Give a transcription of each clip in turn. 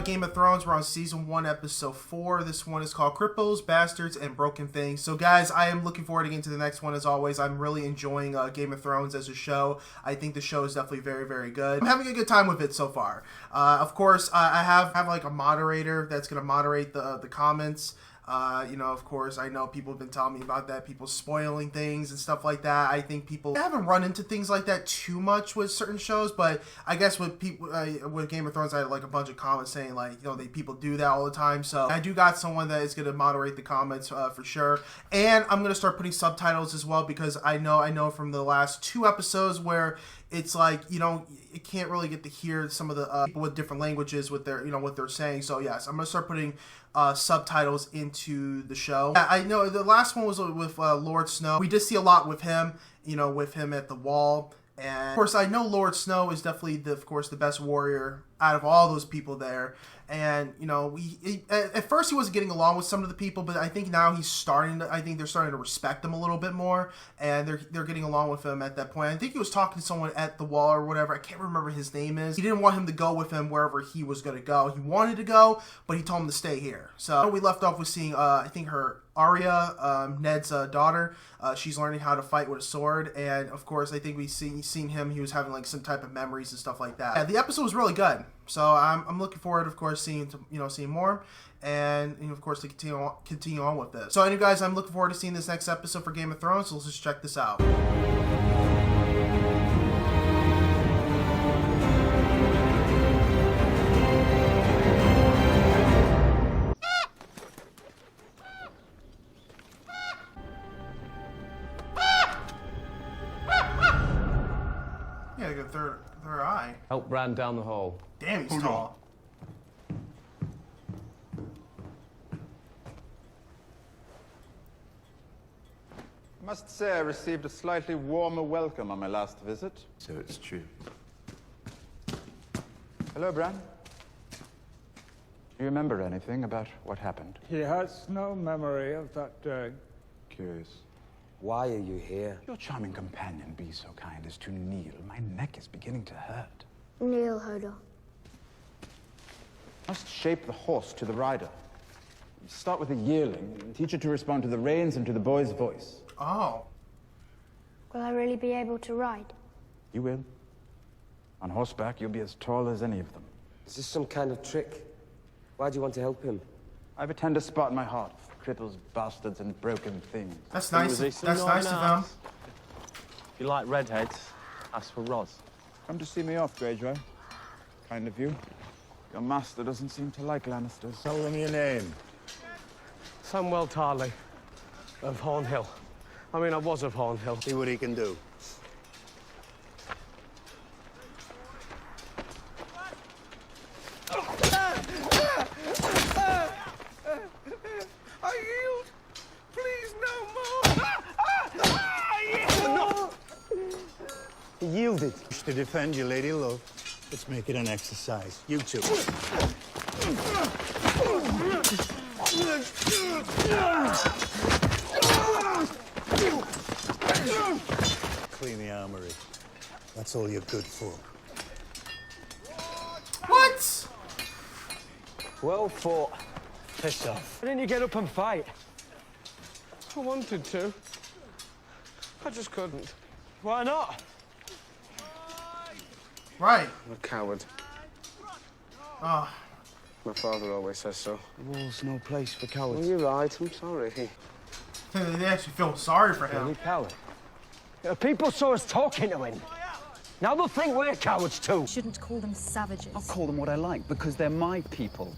Game of Thrones. We're on season 1, episode 4. This one is called Cripples, Bastards, and Broken Things. So guys, I am looking forward to getting to the next one as always. I'm really enjoying Game of Thrones as a show. I think the show is definitely very, very good. I'm having a good time with it so far. Of course, I have like a moderator that's going to moderate the comments. Of course, I know people have been telling me about that, people spoiling things and stuff like that. I think people haven't run into things like that too much with certain shows, but I guess with people, with Game of Thrones, I had like a bunch of comments saying like, people do that all the time. So I do got someone that is going to moderate the comments for sure. And I'm going to start putting subtitles as well, because I know from the last 2 episodes where it's like, you can't really get to hear some of the people with different languages with their, what they're saying. So yes, I'm going to start putting subtitles into the show. I know the last one was with Lord Snow. We did see a lot with him, with him at the wall. And of course, I know Lord Snow is definitely, of course, the best warrior out of all those people there. And, at first he wasn't getting along with some of the people, but I think now they're starting to respect him a little bit more, and they're getting along with him at that point. I think he was talking to someone at the wall or whatever. I can't remember his name is. He didn't want him to go with him wherever he was going to go. He wanted to go, but he told him to stay here. So we left off with seeing, I think her Arya, Ned's daughter. She's learning how to fight with a sword, and of course, I think we seen him. He was having like some type of memories and stuff like that. Yeah, the episode was really good, so I'm looking forward, of course, seeing more, and of course to continue on with this. So, anyway, guys, I'm looking forward to seeing this next episode for Game of Thrones. So let's just check this out. Yeah, like a third eye. Help Bran down the hall. Damn, he's tall. I must say I received a slightly warmer welcome on my last visit. So it's true. Hello, Bran. Do you remember anything about what happened? He has no memory of that day. Curious. Why are you here? Your charming companion be so kind as to kneel. My neck is beginning to hurt. Kneel, Hodor. Must shape the horse to the rider. Start with a yearling and teach it to respond to the reins and to the boy's voice. Oh. Will I really be able to ride? You will. On horseback, you'll be as tall as any of them. Is this some kind of trick? Why do you want to help him? I have a tender spot in my heart for cripples, bastards, and broken things. That's nice. That's nice of them. If you like redheads, ask for Roz. Come to see me off, Greyjoy. Kind of you. Your master doesn't seem to like Lannisters. Tell them your name. Samwell Tarly of Hornhill. I mean, I was of Hornhill. See what he can do. I yield. Please, no more. He yielded. Wish to defend your lady love. Let's make it an exercise. You two. Clean the armory. That's all you're good for. What? Well fought. Piss off. Why didn't you get up and fight? I wanted to. I just couldn't. Why not? Right. I'm a coward. Oh. My father always says so. The war's no place for cowards. Well, you're right. I'm sorry. They actually feel sorry for him. Any coward? People saw us talking to him. Now they'll think we're cowards too. You shouldn't call them savages. I'll call them what I like, because they're my people.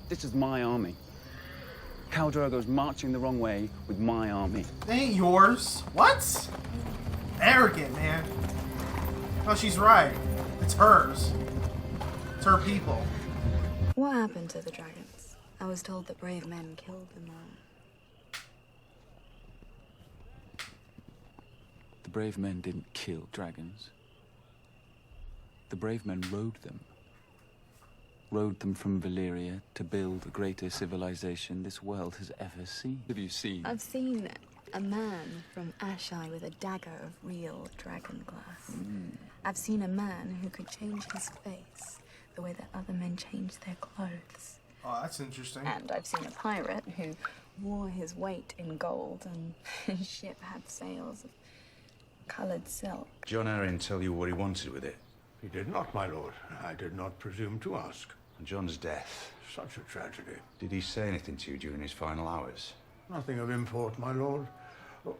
This is my army. Khal Drogo's marching the wrong way with my army. They ain't yours. What? Arrogant, man. Oh, she's right. It's hers. It's her people. What happened to the dragons? I was told that brave men killed them all. The brave men didn't kill dragons. The brave men rode them. Rode them from Valyria to build the greatest civilization this world has ever seen. Have you seen? I've seen a man from Ashai with a dagger of real dragon glass. I've seen a man who could change his face the way that other men change their clothes. Oh, that's interesting. And I've seen a pirate who wore his weight in gold and his ship had sails of coloured silk. John Arryn tell you what he wanted with it? He did not, my lord. I did not presume to ask. And John's death. Such a tragedy. Did he say anything to you during his final hours? Nothing of import, my lord. Oh,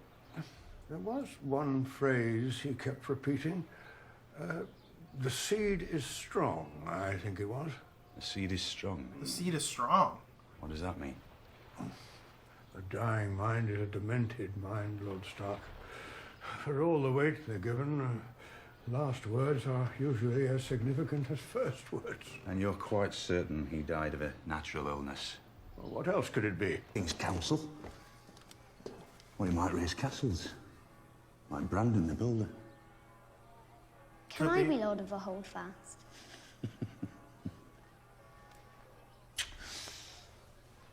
there was one phrase he kept repeating. The seed is strong, I think it was. The seed is strong. The seed is strong. What does that mean? A dying mind is a demented mind, Lord Stark. For all the weight they're given, last words are usually as significant as first words. And you're quite certain he died of a natural illness? Well, what else could it be? King's council. Well, he might raise castles. Like Brandon the Builder. Can I be Lord of the Holdfast?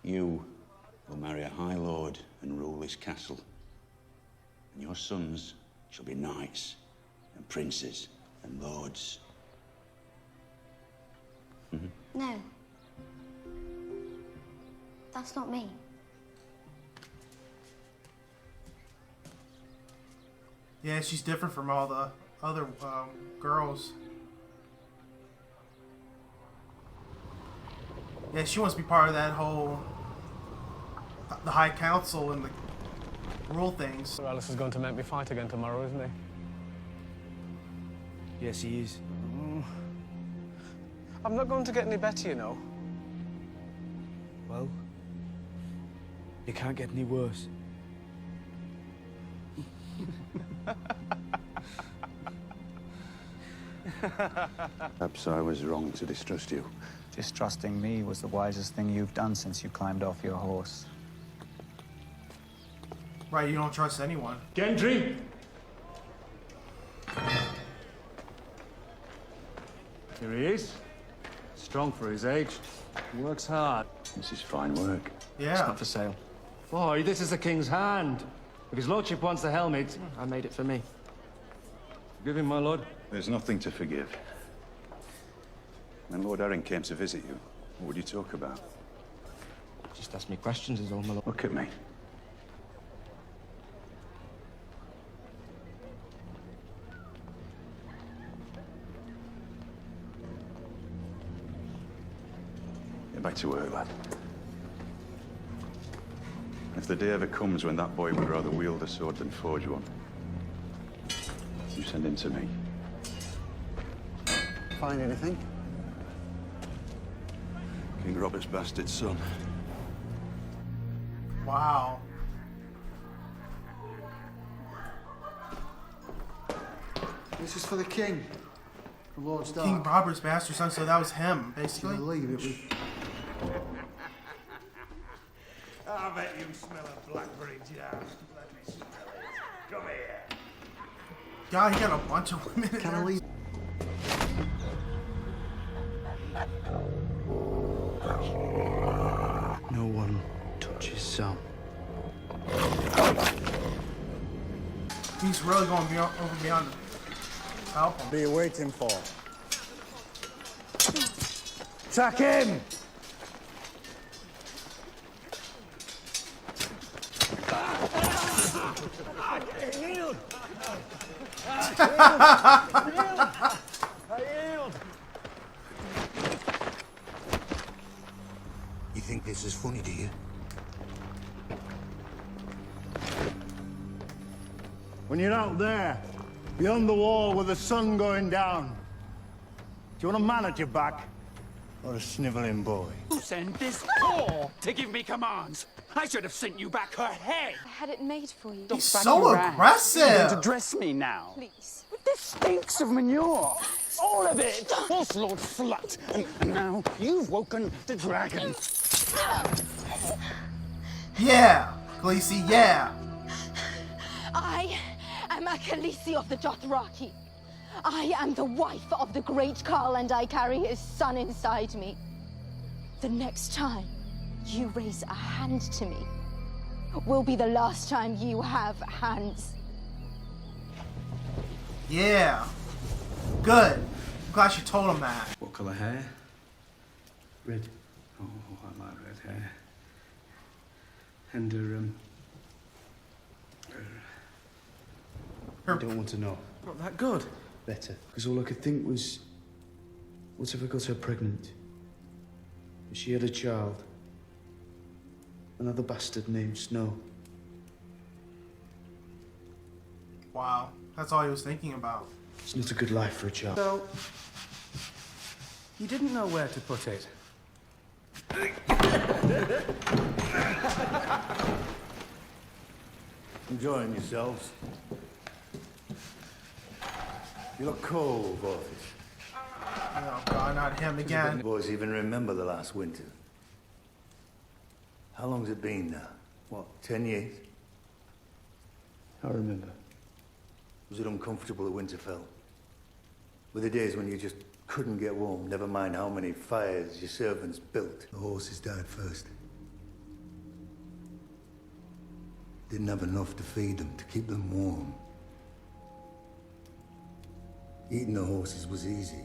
You will marry a High Lord and rule this castle. And your sons shall be knights and princes and lords. No. That's not me. Yeah, she's different from all the other girls. Yeah, she wants to be part of that whole the High Council and the rule things. So Alice is going to make me fight again tomorrow, isn't he? Yes, he is. I'm not going to get any better, you know. Well, it can't get any worse. Perhaps I was wrong to distrust you. Distrusting me was the wisest thing you've done since you climbed off your horse. Right, you don't trust anyone. Gendry! Here he is. Strong for his age. He works hard. This is fine work. Yeah. It's not for sale. Boy, this is the king's hand. If his lordship wants the helmet, I made it for me. Forgive him, my lord. There's nothing to forgive. When Lord Arryn came to visit you, what would you talk about? Just ask me questions is all, my lord. Look at me. Get back to work, lad. If the day ever comes when that boy would rather wield a sword than forge one, you send him to me. Find anything? King Robert's bastard son. Wow. This is for the king. The Lord Stark. King Robert's bastard son, so that was him, I basically. believe it was. I bet you smell a blackberry jam. Let me smell it. Come here. God, he got a bunch of women in Can I there. leave? No one touches Sam. He's really going beyond the help him. What are you waiting for? Attack him! You think this is funny, do you? When you're out there, beyond the wall with the sun going down, do you want a man at your back? Or a snivelling boy? Who sent this whore to give me commands? I should have sent you back her head. I had it made for you. He's so aggressive. You're going to dress me now. Please. This stinks of manure. All of it. False Lord Slut. And now you've woken the dragon. Yeah, Khaleesi, yeah. I am a Khaleesi of the Dothraki. I am the wife of the great Khal, and I carry his son inside me. The next time you raise a hand to me will be the last time you have hands. Yeah. Good. I'm glad she told him that. What colour hair? Red. Oh, I like red hair. And I don't want to know. Not that good. Better. Because all I could think was, what if I got her pregnant? She had a child. Another bastard named Snow. Wow, that's all he was thinking about. It's not a good life for a child. So, you didn't know where to put it. Enjoying yourselves? You look cold, both of you. Oh God, not him again. You boys even remember the last winter? How long's it been now? What, 10 years? I remember. Was it uncomfortable at Winterfell? Were the days when you just couldn't get warm, never mind how many fires your servants built? The horses died first. Didn't have enough to feed them, to keep them warm. Eating the horses was easy.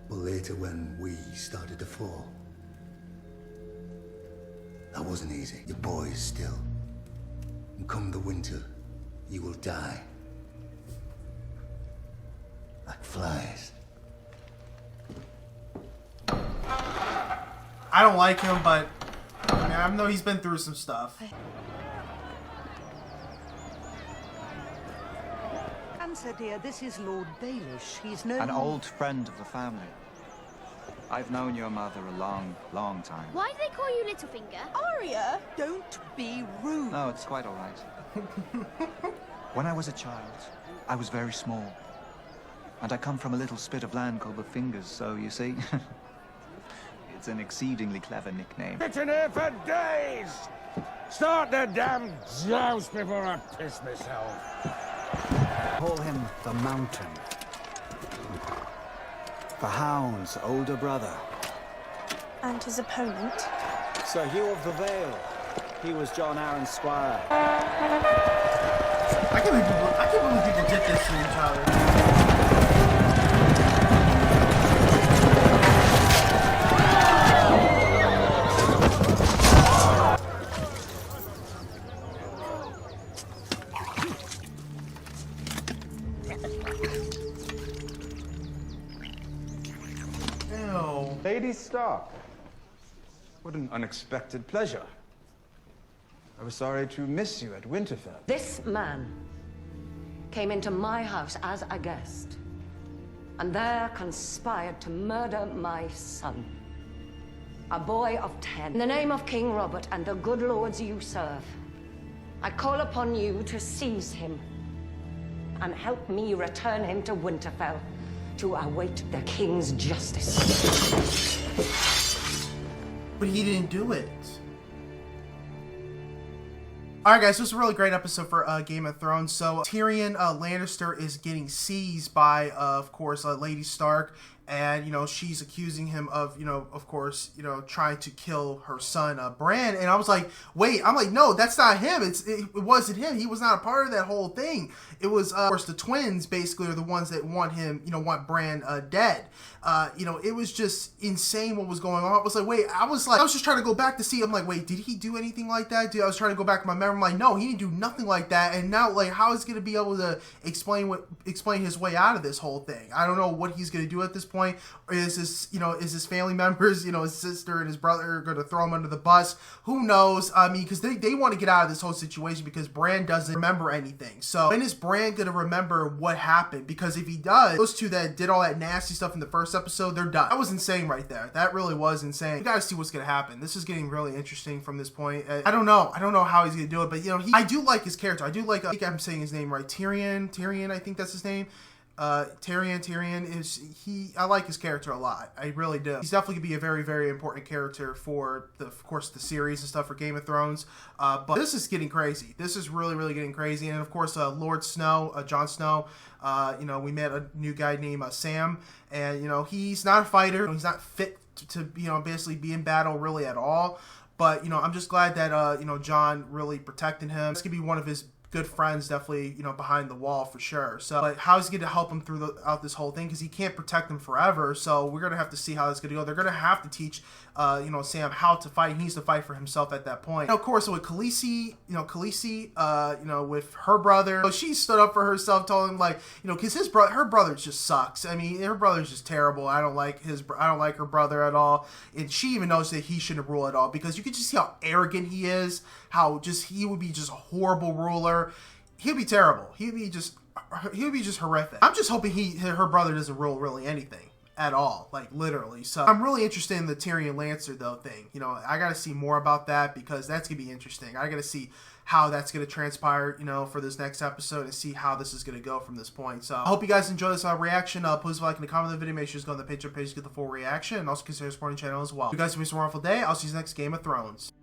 But later when we started to fall, that wasn't easy. Your boys still. And come the winter, you will die. Like flies. I don't like him, but I mean, I know he's been through some stuff. Answer, dear, this is Lord Baelish. He's known... An old friend of the family. I've known your mother a long, long time. Why do they call you Littlefinger? Arya, don't be rude. No, it's quite all right. When I was a child, I was very small. And I come from a little spit of land called the Fingers, so you see, it's an exceedingly clever nickname. Sitting here for days! Start the damn joust before I piss myself. Call him the Mountain. The Hound's older brother. And his opponent? Sir Hugh of the Vale. He was John Arryn's squire. I can't believe people did this to each other. Lady Stark. What an unexpected pleasure. I was sorry to miss you at Winterfell. This man came into my house as a guest, and there conspired to murder my son, a boy of 10. In the name of King Robert and the good lords you serve, I call upon you to seize him and help me return him to Winterfell to await the king's justice. But he didn't do it. Alright guys, this was a really great episode for Game of Thrones. So Tyrion Lannister is getting seized by, of course, Lady Stark. And, you know, she's accusing him of, you know, of course, you know, trying to kill her son, Bran. And I was like, wait, I'm like, no, that's not him. It wasn't him. He was not a part of that whole thing. It was, of course, the twins, basically, are the ones that want him, you know, want Bran dead. You know, it was just insane what was going on. I was like, wait, I was just trying to go back to see. I'm like, wait, did he do anything like that? I was trying to go back to my memory. I'm like, no, he didn't do nothing like that. And now, like, how is he going to be able to explain his way out of this whole thing? I don't know what he's going to do at this point. Or is this, you know, is his family members, you know, his sister and his brother going to throw him under the bus? Who knows? I mean, because they want to get out of this whole situation because Bran doesn't remember anything. So when is Bran going to remember what happened? Because if he does, those two that did all that nasty stuff in the first episode, they're done. That was insane right there. That really was insane. You got to see what's going to happen. This is getting really interesting from this point. I don't know how he's going to do it, but, you know, I do like his character. I do like, I think I'm saying his name right. Tyrion, I think that's his name. Tyrion is I like his character a lot. I really do. He's definitely gonna be a very, very important character for of course the series and stuff for Game of Thrones. But this is getting crazy. This is really, really getting crazy. And of course, Lord Snow, Jon Snow. You know, we met a new guy named Sam, and you know he's not a fighter. He's not fit to you know basically be in battle really at all. But you know, I'm just glad that you know Jon really protected him. This could be one of his good friends definitely, you know, behind the wall for sure. So, but how's he going to help him throughout this whole thing? Because he can't protect them forever. So we're going to have to see how it's going to go. They're going to have to teach, you know, Sam how to fight. He needs to fight for himself at that point. And of course, with Khaleesi, you know, with her brother, so she stood up for herself, told him, like, you know, because her brother just sucks. I mean, her brother's just terrible. I don't like her brother at all. And she even knows that he shouldn't rule at all, because you can just see how arrogant he is, how just he would be just a horrible ruler. He'd be terrible. He would be just horrific. I'm just hoping her brother doesn't rule really anything at all, like literally. So I'm really interested in the Tyrion Lancer though thing. You know, I got to see more about that, because that's gonna be interesting. I got to see how that's going to transpire, you know, for this next episode, and see how this is going to go from this point. So I hope you guys enjoy this reaction. Please like and comment on the video. Make sure you go on the Patreon page to get the full reaction, and also consider supporting the channel as well. If you guys have a wonderful day. I'll see you next Game of Thrones.